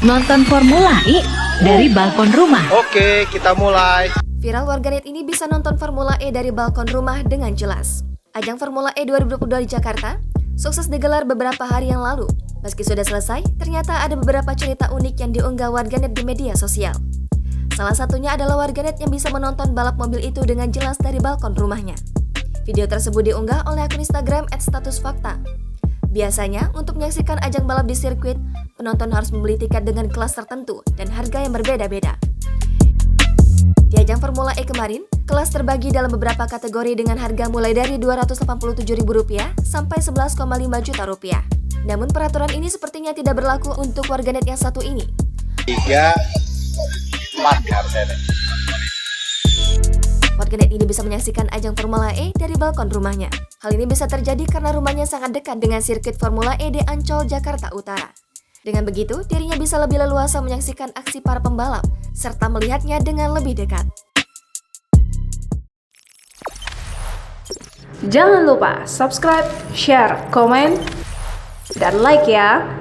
Nonton Formula E dari balkon rumah. Oke, kita mulai. Viral warganet ini bisa nonton Formula E dari balkon rumah dengan jelas. Ajang Formula E 2022 di Jakarta sukses digelar beberapa hari yang lalu. Meski sudah selesai, ternyata ada beberapa cerita unik yang diunggah warganet di media sosial. Salah satunya adalah warganet yang bisa menonton balap mobil itu dengan jelas dari balkon rumahnya. Video tersebut diunggah oleh akun Instagram @statusfakta. Biasanya, untuk menyaksikan ajang balap di sirkuit, penonton harus membeli tiket dengan kelas tertentu dan harga yang berbeda-beda. Di ajang Formula E kemarin, kelas terbagi dalam beberapa kategori dengan harga mulai dari Rp287.000 sampai Rp11,5 juta. Namun peraturan ini sepertinya tidak berlaku untuk warganet yang satu ini. 3, 4 harusnya. Warganet ini bisa menyaksikan ajang Formula E dari balkon rumahnya. Hal ini bisa terjadi karena rumahnya sangat dekat dengan sirkuit Formula E di Ancol, Jakarta Utara. Dengan begitu, dirinya bisa lebih leluasa menyaksikan aksi para pembalap, serta melihatnya dengan lebih dekat. Jangan lupa subscribe, share, komen, dan like ya!